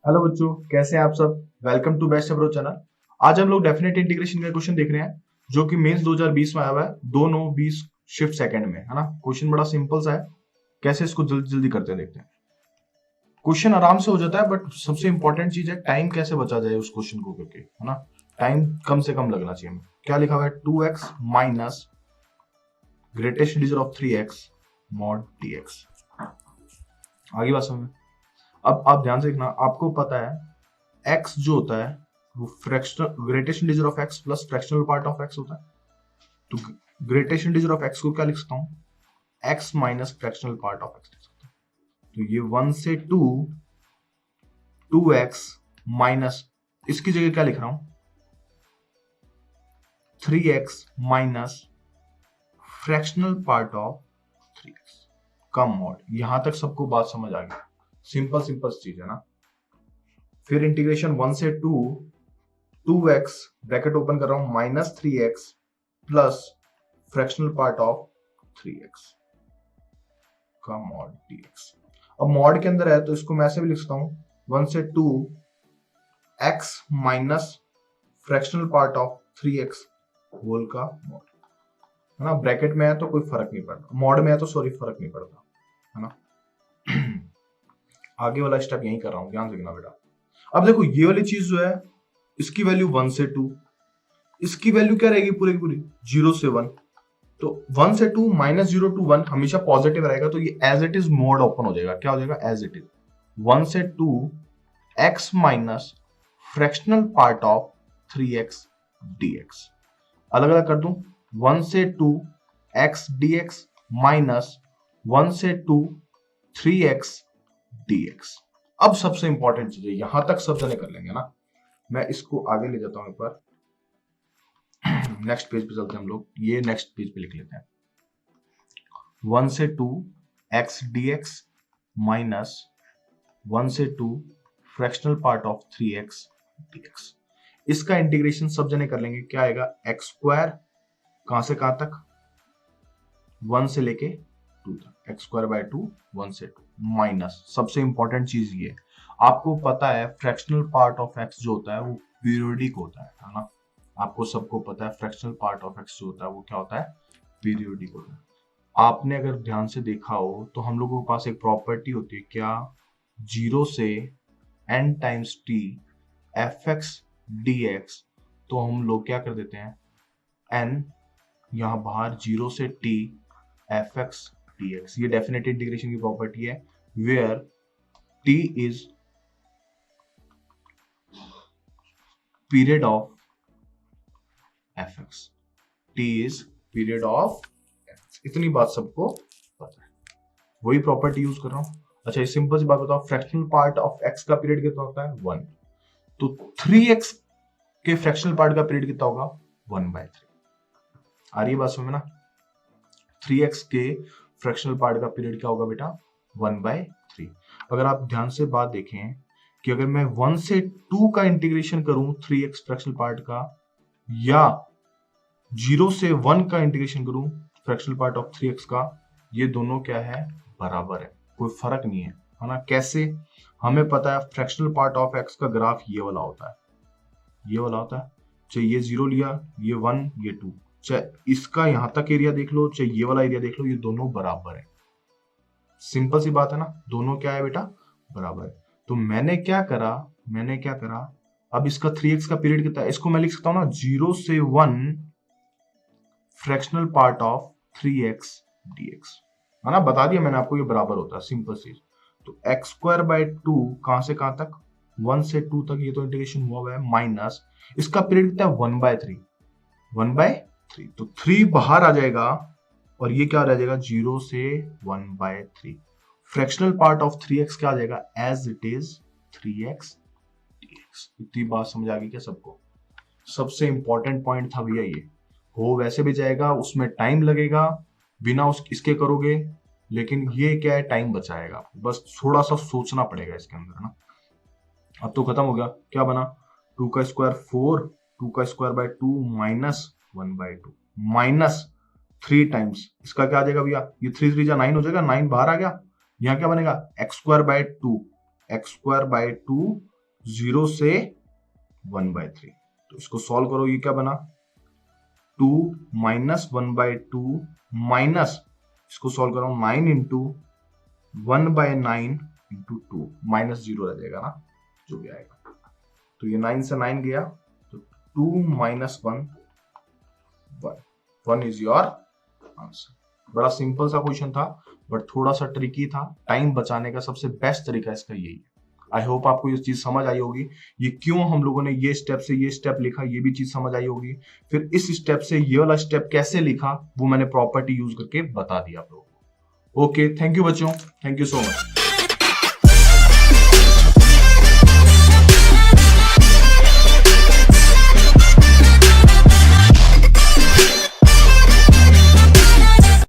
Hello बच्चों, कैसे हैं आप सब। Welcome to best approach channel. आज हम लोग डेफिनेट इंटीग्रेशन का क्वेश्चन देख रहे हैं जो कि मेंस 2020 में आया हुआ है 2/9/20 शिफ्ट सेकंड में, है ना। क्वेश्चन बड़ा सिंपल सा है, कैसे इसको जल्दी जल्दी करते हैं देखते हैं। क्वेश्चन आराम से हो जाता है, बट सबसे इंपॉर्टेंट चीज है टाइम कैसे बचा जाए उस क्वेश्चन को करके, है ना। टाइम कम से कम लगना चाहिए हमें। क्या लिखा हुआ है, 2x minus greatest integer of 3x mod dx। आगे बात समझ में। अब आप ध्यान से देखना, आपको पता है x जो होता है वो fractional greatest integer of x plus fractional part of x होता है। तो ग्रेटेस्ट इंटीजर ऑफ x को क्या लिख सकता हूँ, x minus fractional part of x लिख सकता हूँ। तो ये 1 से 2x माइनस, इसकी जगह क्या लिख रहा हूं, 3x minus fractional part of 3x का मॉड। यहां तक सबको बात समझ आ गई। सिंपल सिंपल चीज है ना। फिर इंटीग्रेशन 1 से 2x ब्रैकेट ओपन कर रहा हूं minus 3x plus fractional part of 3x का मॉड dx। अब मॉड के अंदर है तो इसको मैं ऐसे भी लिख सकता हूं 1 से 2x minus fractional part of 3x whole का मॉड, है ना। ब्रैकेट में है तो कोई फर्क नहीं पड़ता, मॉड में है तो सॉरी फर्क नहीं पड़ता, है ना। आगे वाला स्टेप यही कर रहा हूं, ध्यान से देखना बेटा। अब देखो ये वाली चीज जो है इसकी वैल्यू 1 से 2, इसकी वैल्यू क्या रहेगी पूरी की पूरी 0 से 1। तो 1 से 2 माइनस 0 टू 1 हमेशा पॉजिटिव रहेगा, तो ये as it is mod open हो जाएगा। क्या हो जाएगा, एज इट इज 1 से 2 x minus fractional part of 3x dx। अलग अलग कर दूं, 1 से 2 x dx माइनस 1 से 2 3x dx। अब सबसे इंपॉर्टेंट चीज है, यहां तक सब जने कर लेंगे ना। मैं इसको आगे ले जाता हूं एक बार, नेक्स्ट पेज पे चलते हैं हम लोग। ये नेक्स्ट पेज पे लिख लेते हैं 1 से 2 x dx माइनस 1 से 2 fractional part of 3x dx। इसका इंटीग्रेशन सब जने कर लेंगे। क्या आएगा, एक्स स्क्वायर कहां से कहां तक, 1 से लेके 2 तक, एक्स स्क्वायर बाय 2 1 से 2 माइनस, सबसे इंपॉर्टेंट चीज ये, आपको पता है फ्रैक्शनल पार्ट ऑफ x जो होता है वो पीरियोडिक होता है ना। आपको सबको पता है फ्रैक्शनल पार्ट ऑफ x जो होता है वो क्या होता है, पीरियोडिक होता है। आपने अगर ध्यान से देखा हो तो हम लोगों के पास एक प्रॉपर्टी होती है, क्या, 0 से n times t fx dx। तो हम लोग क्या कर देते हैं, n यहां बाहर 0 से t fx dx। ये डेफिनेट इंटीग्रेशन की प्रॉपर्टी है, where t is period of fx, t is period of fx। इतनी बात सबको पता है, वही प्रॉपर्टी यूज कर रहा हूं। अच्छा, ये सिंपल सी बात बताओ, फ्रैक्शनल पार्ट ऑफ x का पीरियड कितना होता है, 1। तो 3x के फ्रैक्शनल पार्ट का पीरियड कितना होगा, 1/3। आ रही है बात समझ में ना। 3x के फ्रैक्शनल पार्ट का पीरियड क्या होगा बेटा, 1/3। अगर आप ध्यान से बात देखें कि अगर मैं 1 से 2 का इंटीग्रेशन करूं 3x फ्रैक्शनल पार्ट का, या 0 से 1 का इंटीग्रेशन करूं फ्रैक्शनल पार्ट ऑफ 3x का, ये दोनों क्या है, बराबर है, कोई फर्क नहीं है ना। कैसे, हमें पता है फ्रैक्शनल पार्ट ऑफ x का ग्राफ ये वाला होता है, ये वाला होता है। चाहे ये 0 लिया, ये 1 ये 2, चाहे इसका यहां तक एरिया देख लो, चाहे ये वाला एरिया देख लो, ये दोनों बराबर है। सिंपल सी बात है ना, दोनों क्या है बेटा, बराबर है। तो मैंने क्या करा, अब इसका 3x का पीरियड कितना है, इसको मैं लिख सकता हूं ना 0 से 1 fractional part of 3x dx, है ना। बता दिया मैंने आपको, ये बराबर होता है, सिंपल चीज। तो x स्क्वायर बाय 2 कहां से कहां तक, 1 से 2 तक, ये तो इंटीग्रेशन हुआ है, माइनस इसका पीरियड कितना है, 1/3, 1/3। तो 3 बाहर आ जाएगा और ये क्या रह जाएगा, 0 से 1/3। फ्रैक्शनल पार्ट ऑफ 3x क्या आ जाएगा, as it is 3x dx। इतनी बात समझ आ गई क्या सबको। सबसे इंपॉर्टेंट पॉइंट था भैया ये, हो वैसे भी जाएगा, उसमें टाइम लगेगा बिना इसके करोगे, लेकिन ये क्या है, टाइम बचाएगा। बस थोड़ा सा सोचना पड़ेगा इसके अंदर ना। अब तो खत्म हो गया, क्या बना, 2 का स्क्वायर 4, 2 का square by 2 minus 1/2 minus 3 times इसका क्या आ जाएगा भैया, ये 3 3 जा 9 हो जाएगा, 9 बाहर आ गया। यहाँ क्या बनेगा, x square by 2, x square by 2 0 से 1/3। तो इसको सॉल्व करो, ये क्या बना 2 माइनस 1/2 माइनस, इसको सॉल्व करो 9 इंटू 1/9 इंटू 2 माइनस 0 रह जाएगा ना, जो भी आएगा। तो ये 9 से 9 गया, तो 2 माइनस 1 1 इज योर आंसर। बड़ा सिंपल सा क्वेश्चन था, बट थोड़ा सा ट्रिकी था। टाइम बचाने का सबसे बेस्ट तरीका इसका यही है। आई होप आपको ये चीज समझ आई होगी, ये क्यों हम लोगों ने ये स्टेप से ये स्टेप लिखा, ये भी चीज समझ आई होगी। फिर इस स्टेप से ये वाला स्टेप कैसे लिखा, वो मैंने प्रॉपर्टी यूज करके बता दिया आप लोगों को। ओके, थैंक यू बच्चों, थैंक यू सो मच।